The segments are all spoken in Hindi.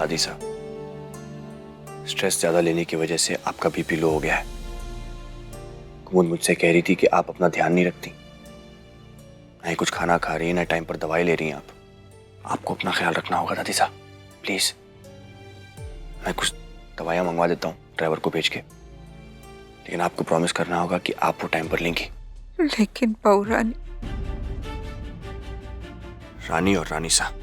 दादी साहब, स्ट्रेस ज्यादा लेने की वजह से आपका बीपी लो हो गया है। कुमुद मुझसे कह रही थी कि आप अपना ध्यान नहीं रखती, ना ही कुछ खाना खा रही है, ना टाइम पर दवाई ले रही हैं आप। आपको अपना ख्याल रखना होगा दादी साहब, प्लीज। मैं कुछ दवाइयां मंगवा देता हूँ ड्राइवर को भेज के, लेकिन आपको प्रॉमिस करना होगा कि आप वो टाइम पर लेंगी। लेकिन बहू रानी। रानी और रानी साहब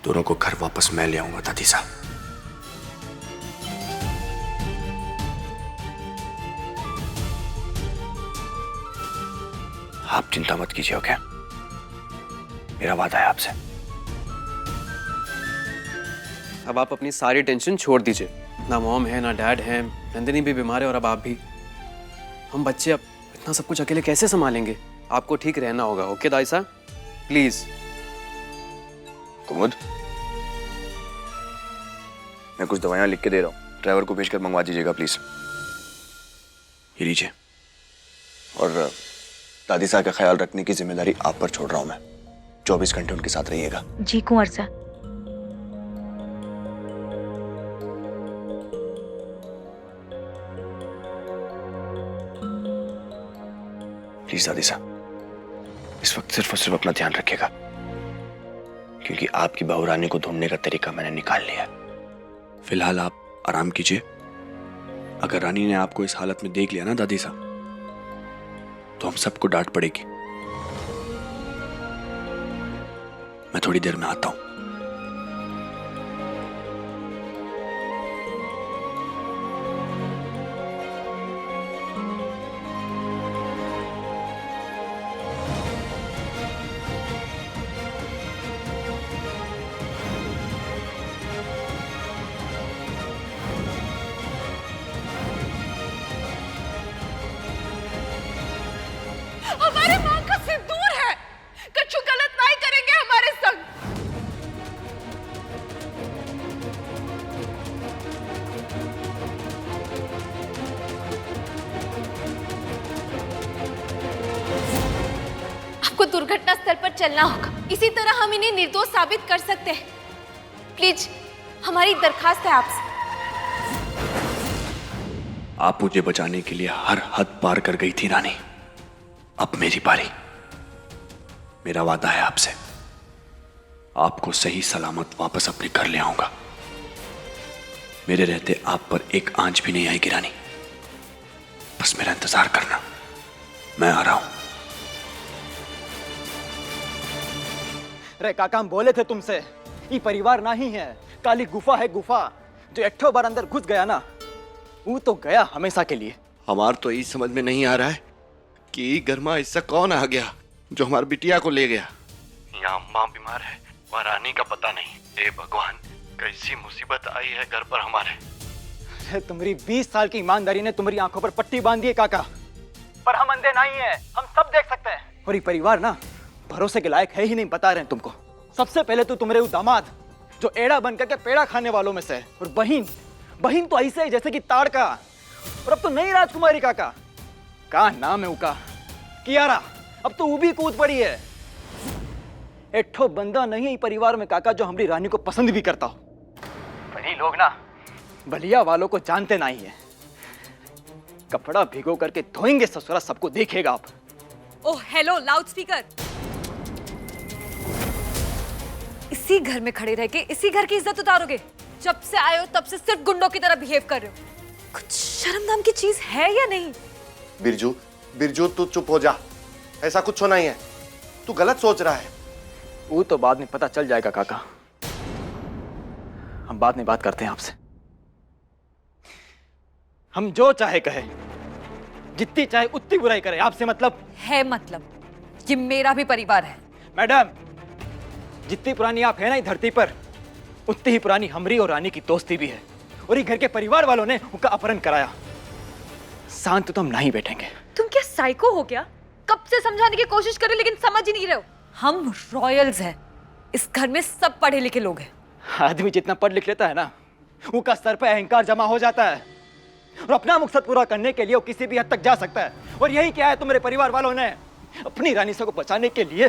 दोनों को घर वापस मैं ले आऊंगा दादी साहब। आप चिंता मत कीजिए, ओके? मेरा वादा है आपसे। अब आप अपनी सारी टेंशन छोड़ दीजिए। ना मॉम है, ना डैड है, नंदिनी भी बीमार है और अब आप भी। हम बच्चे अब इतना सब कुछ अकेले कैसे संभालेंगे? आपको ठीक रहना होगा, ओके दाई साहब? प्लीज। कुमुद, मैं कुछ दवाइयां लिख के दे रहा हूँ, ड्राइवर को भेजकर मंगवा दीजिएगा प्लीज। ये लीजिए। और दादी साहब का ख्याल रखने की जिम्मेदारी आप पर छोड़ रहा हूं मैं। 24 घंटे उनके साथ रहिएगा। जी कुंवर साहब। प्लीज दादी साहब, इस वक्त सिर्फ और सिर्फ अपना ध्यान रखिएगा, क्योंकि आपकी बहू रानी को ढूंढने का तरीका मैंने निकाल लिया है। फिलहाल आप आराम कीजिए। अगर रानी ने आपको इस हालत में देख लिया ना दादी साहब, तो हम सबको डांट पड़ेगी। मैं थोड़ी देर में आता हूं। हमारे माँ का सिंदूर है, कछु गलत नहीं करेंगे हमारे संग। आपको दुर्घटना स्थल पर चलना होगा, इसी तरह हम इन्हें निर्दोष साबित कर सकते हैं। प्लीज, हमारी दरखास्त है आपसे। आप मुझे बचाने के लिए हर हद पार कर गई थी रानी, अब मेरी बारी। मेरा वादा है आपसे, आपको सही सलामत वापस अपने घर ले आऊंगा। मेरे रहते आप पर एक आंच भी नहीं आएगी रानी। बस मेरा इंतजार करना, मैं आ रहा हूं। अरे काका, हम बोले थे तुमसे, ये परिवार नहीं है, काली गुफा है। गुफा जो एठो बार अंदर घुस गया ना, वो तो गया हमेशा के लिए। हमार तो यही समझ में नहीं आ रहा है कि घर में ऐसा कौन आ गया जो हमारी बिटिया को ले गया। यहाँ माँ बीमार है, वहाँ रानी का पता नहीं। हे भगवान, कैसी मुसीबत आई है घर पर हमारे। अरे तुम्हारी 20 साल की ईमानदारी ने तुम्हारी आंखों पर पट्टी बांध दी है काका, पर हम अंधे नहीं है, हम सब देख सकते हैं। और ये परिवार ना भरोसे के लायक है ही नहीं, बता रहे हैं तुमको। सबसे पहले तो तुम्हारे वो दामाद जो एड़ा बन करके पेड़ा खाने वालों में से, और बहन बहन तो ऐसे है जैसे कि ताड़ का। और अब तो नई राजकुमारी काका, का नाम है उसका, कियारा, अब तो वो भी कूद पड़ी है। एठो बंदा नहीं है परिवार में काका जो हमारी रानी को पसंद भी करता हो। पर ये लोग ना बलिया वालों को जानते नहीं है। कपड़ा भिगो करके धोएंगे ससुरा, सबको देखेगा आप। Oh hello loud speaker. इसी घर में खड़े रह के इसी घर की इज्जत उतारोगे? जब से आए हो तब से सिर्फ गुंडों की तरह बिहेव कर रहे हो। कुछ शर्म नाम की चीज है या नहीं? बिरजू, बिरजू तू चुप हो जा, ऐसा कुछ नहीं है, तू गलत सोच रहा है। वो तो बाद में पता चल जाएगा काका, हम बाद में बात करते हैं आपसे। हम जो चाहे कहे, जितनी चाहे उतनी बुराई करे, आपसे मतलब है। मतलब ये मेरा भी परिवार है। मैडम, जितनी पुरानी आप है ना इस धरती पर, उतनी ही पुरानी हमरी और रानी की दोस्ती भी है। और ये घर के परिवार वालों ने उनका अपहरण कराया। शांत तो हम नहीं बैठेंगे। तुम क्या साइको हो क्या? कब से समझाने की कोशिश कर रहे लेकिन समझ ही नहीं रहे हो। हम रॉयल्स हैं, इस घर में सब पढ़े लिखे लोग हैं। आदमी जितना पढ़ लिख लेता है ना, उसका सर पे अहंकार जमा हो जाता है, और अपना मकसद पूरा करने के लिए वो किसी भी हद तक जा सकता है। और यही क्या है, तुम्हारे परिवार वालों ने अपनी रानी से को बचाने के लिए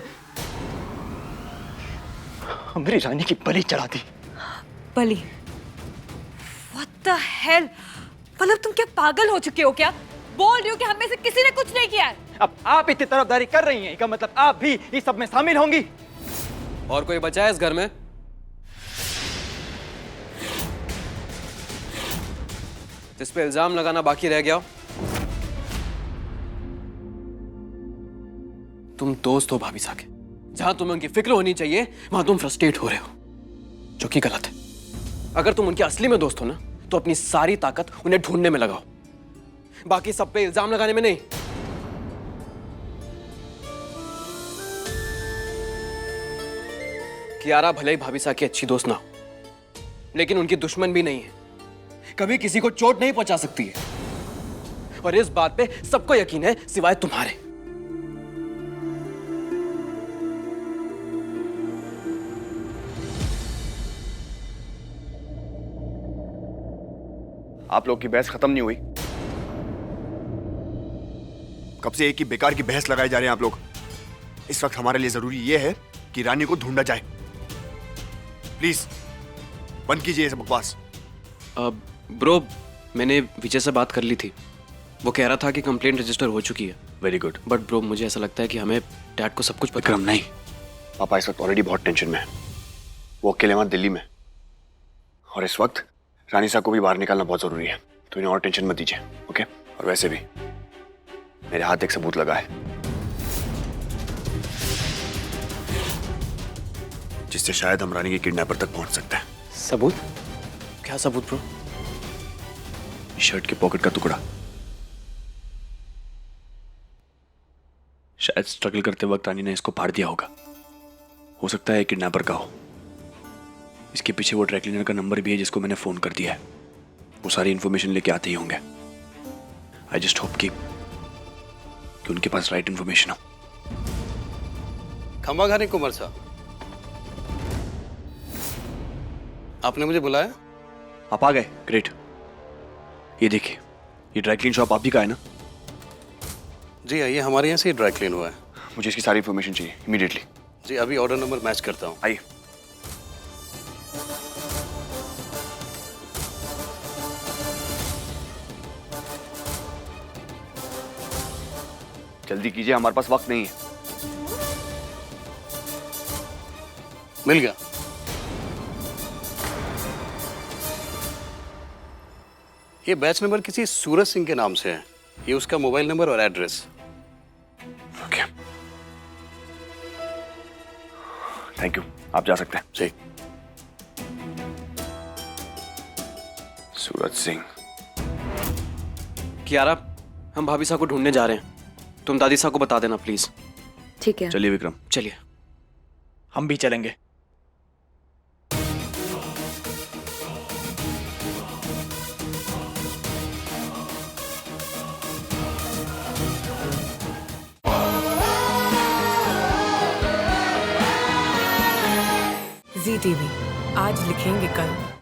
हमारी रानी की बलि चढ़ा दी। बलि? What the hell? मतलब तुम क्या पागल हो चुके हो क्या? बोल रही हो कि हम में से किसी ने कुछ नहीं किया है। अब आप इतनी तरफदारी कर रही हैं, इसका मतलब आप भी इस सब में शामिल होंगी। और कोई बचा है इस घर में? जिस पे इल्जाम लगाना बाकी रह गया हो? तुम दोस्त हो भाभी साहब के, जहां तुम्हें उनकी फिक्र होनी चाहिए वहां तुम फ्रस्ट्रेट हो रहे हो, जो कि गलत है। अगर तुम उनके असली में दोस्त हो ना, तो अपनी सारी ताकत उन्हें ढूंढने में लगाओ, बाकी सब पे इल्जाम लगाने में नहीं। कियारा भले ही भाभी साहब की अच्छी दोस्त ना हो, लेकिन उनकी दुश्मन भी नहीं है। कभी किसी को चोट नहीं पहुंचा सकती है, और इस बात पे सबको यकीन है सिवाय तुम्हारे। आप लोग की बहस खत्म नहीं हुई? कब से एक ही बेकार की बहस लगाए जा रहे हैं आप लोग? इस वक्त हमारे लिए जरूरी यह है कि रानी को ढूंढा जाए। प्लीज बंद कीजिए ये बकवास। ब्रो, मैंने विजय से बात कर ली थी। वो कह रहा था कि कंप्लेंट रजिस्टर हो चुकी है। Very good. बट ब्रो, मुझे ऐसा लगता है कि हमें डैड को सब कुछ पता। विक्रम नहीं, पापा इस वक्त ऑलरेडी बहुत टेंशन में है। वो अकेले वहां दिल्ली में, और इस वक्त रानी साहब को भी बाहर निकालना बहुत जरूरी है, तो इन्हें और टेंशन मत दीजिए, ओके? और वैसे भी मेरे हाथ एक सबूत लगा है जिससे शायद हम रानी के किडनैपर तक पहुंच सकते हैं। सबूत? क्या सबूत ब्रो? शर्ट के पॉकेट का टुकड़ा। शायद स्ट्रगल करते वक्त रानी ने इसको फाड़ दिया होगा। हो सकता है किडनैपर का हो। इसके पीछे वो ड्राई क्लीनर का नंबर भी है जिसको मैंने फोन कर दिया है। वो सारी इंफॉर्मेशन लेके आते ही होंगे। आई जस्ट होप कि उनके पास राइट इंफॉर्मेशन हो। खंबा घानी कुमार साहब, आपने मुझे बुलाया? आप आ गए, ग्रेट। ये देखिए, ये ड्राई क्लीन शॉप आप ही का है ना? जी आइए, हमारे यहाँ से ही ड्राई क्लीन हुआ है। मुझे इसकी सारी इंफॉर्मेशन चाहिए इमीडिएटली। जी अभी ऑर्डर नंबर मैच करता हूँ। आइए। जल्दी कीजिए, हमारे पास वक्त नहीं है। मिल गया। ये बैच नंबर किसी सूरज सिंह के नाम से है। ये उसका मोबाइल नंबर और एड्रेस। Okay, thank you. आप जा सकते हैं। जी। सूरज सिंह। कियारा, हम भाभी साहब को ढूंढने जा रहे हैं। तुम दादी साहब को बता देना प्लीज। ठीक है। चलिए विक्रम। चलिए। हम भी चलेंगे। ZTV आज लिखेंगे कल।